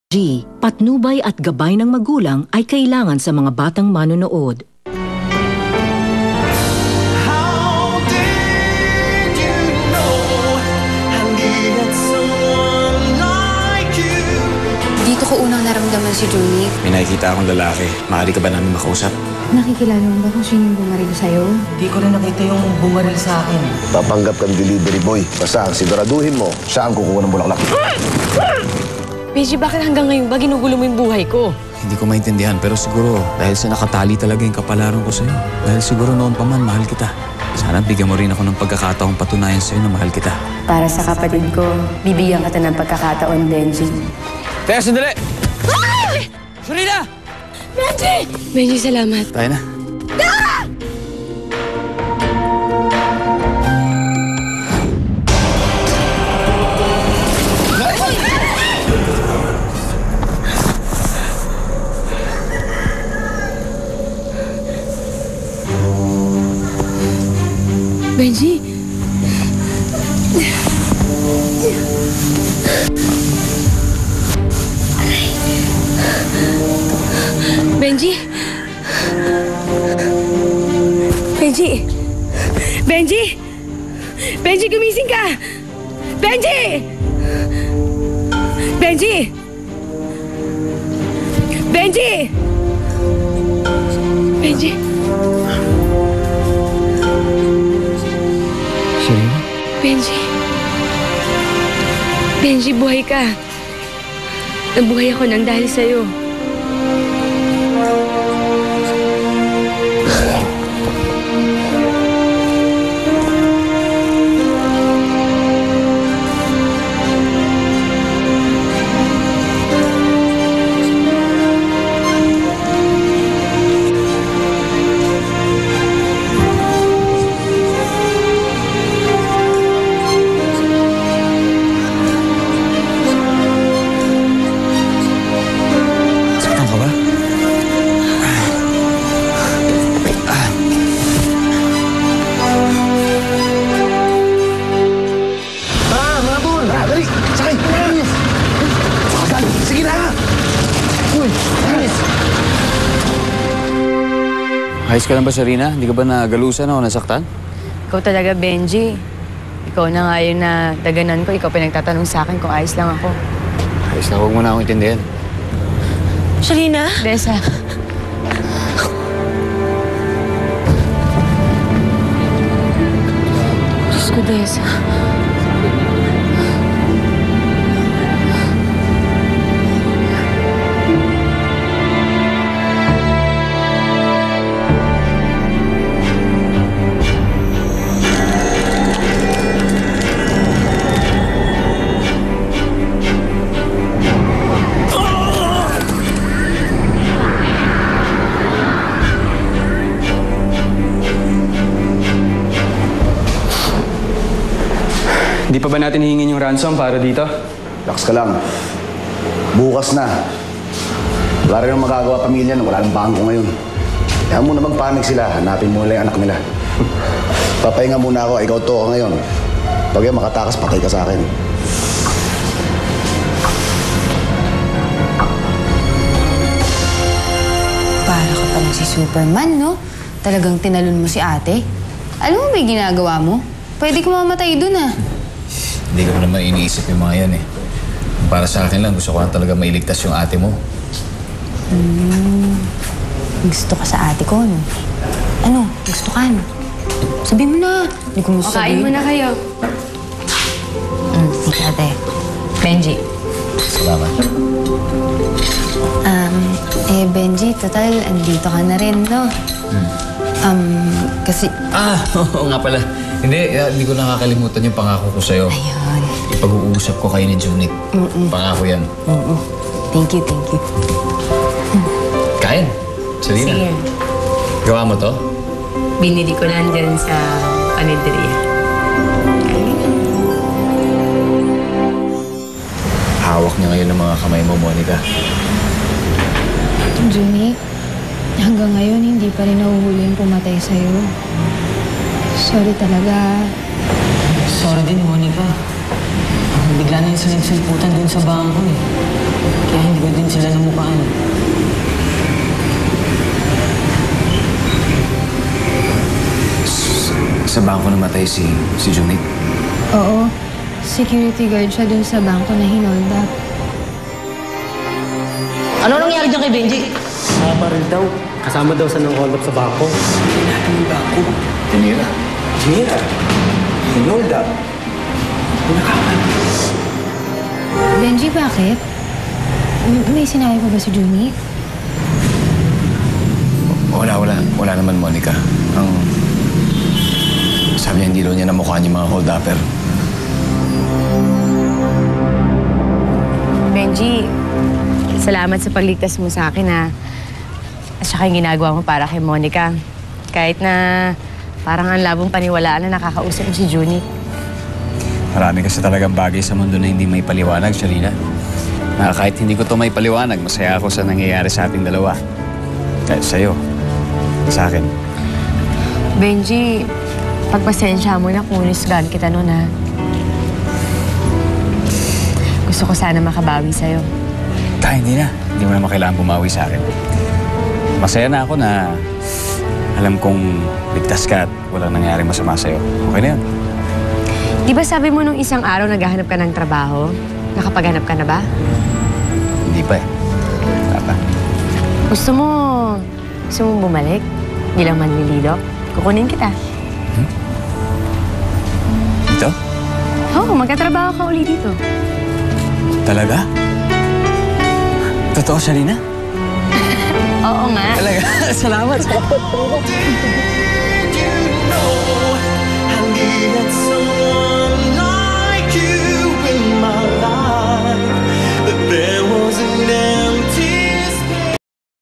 Patnubay at gabay ng magulang ay kailangan sa mga batang manonood. Dito ko unang naramdaman si Junie. May nakikita akong lalaki. Maaari ka ba namin makausap? Nakikilala mo ba kung sino yung bumaril sa'yo? Di ko rin nakita yung bumaril sa akin. Papanggap kang delivery boy. Basta siguraduhin mo, siya ang kukuha ng bulaklak. Benji, bakit hanggang ngayon ba ginugulo mo yung buhay ko? Hindi ko maintindihan, pero siguro dahil sa nakatali talaga yung kapalaran ko sa'yo. Dahil siguro noon pa man, mahal kita. Sana bigyan mo rin ako ng pagkakataong patunayan sa'yo na mahal kita. Para sa kapatid ko, bibigyan kita ng pagkakataon, Benji. Teka, sandali! Sharina! Benji! Benji, salamat. Tayo na. Benji! Benji! Benji! Benji! Benji, gumising ka! Benji! Benji! Benji! Benji! Sharina? Benji. Benji, buhay ka. Nabuhay ako nang dahil sa'yo. Ayos ka lang ba, Sharina? Hindi ka ba nagalusan o nasaktan? Ikaw talaga, Benji. Ikaw na nga yun na daganan ko. Ikaw pinagtatanong sa akin kung ayos lang ako. Ayos lang, huwag mo na akong intindihan. Sharina? Desa. Diyos ko, Desa. Hindi pa ba natin hihingin yung ransom para dito? Relax ka lang. Bukas na. Wala rin ang magagawa pamilya na wala ng bangko ngayon. Kaya muna magpanik sila. Hanapin mo nila yung anak nila. Papahinga muna ako. Ikaw to ka ngayon. Pag yan makatakas, patay ka sa akin. Para ka palang si Superman, no? Talagang tinalon mo si ate. Alam mo may ginagawa mo? Pwede ka mamatay dun, ah. Hindi ko naman iniisip yung mga yan eh. Para sa akin lang, gusto ko lang talaga mailigtas yung ate mo. Gusto ka sa ate ko, no? Ano? Gusto ka, no? Sabihin mo na. Hindi ko Kain masasabihin. mo na kayo. Sige, ate. Benji. Salamat. Benji, total, andito ka na rin, no? Kasi... Oo nga pala. Hindi ko nakakalimutan yung pangako ko sa'yo. Ayun. Ipag-uusap ko kayo ni Junit. Pangako yan. Thank you, thank you. Kain. Sarina. Sige. Gawa mo to? Binili ko lang dyan sa panideria. Hawak niya ngayon ng mga kamay mo, Monica. Junie, hanggang ngayon hindi pa rin nahuhuli yung pumatay sa'yo. Sorry talaga. Sorry din, Monica. Bigla na yung sinagsulputan dun sa bangko eh. Kaya hindi ko ko namatay si Junit? Oo. Security guard siya dun sa bangko na hinold up. Ano nangyari dyan kay Benji? Nabaril daw. Kasama daw sa nang hold up sa bangko. Tinira. Hinold up. Benji, bakit? May sinabi pa ba si Junit? Wala naman, Monica. Sabi niya hindi daw niya namukhaan yung mga hold-upper. Benji, salamat sa pagligtas mo sa akin, ha. At saka yung ginagawa mo para kay Monica. Kahit na parang ang labong paniwalaan na nakakausap mo si Junit. Marami kasi talagang bagay sa mundo na hindi may paliwanag, Shalina. Na kahit hindi ko to may paliwanag, masaya ako sa nangyayari sa ating dalawa. Kahit sa'yo, sa akin. Benji, pagpasensya mo na kung nisgan kita noon, ha. Gusto ko sana makabawi sa'yo. Hindi na. Hindi mo naman kailangan bumawi sa akin. Masaya na ako na alam kong ligtas ka at walang nangyaring masama sa'yo. Okay na yun. Di ba sabi mo nung isang araw naghahanap ka ng trabaho? Nakapaghanap ka na ba? Hindi pa eh. Wala pa. Gusto mo bumalik bilang manlilido? Kukunin kita. Dito? Oo, magkatrabaho ka uli dito. Talaga? Totoo, Shalina? Oo nga. Talaga? Salamat. I need it so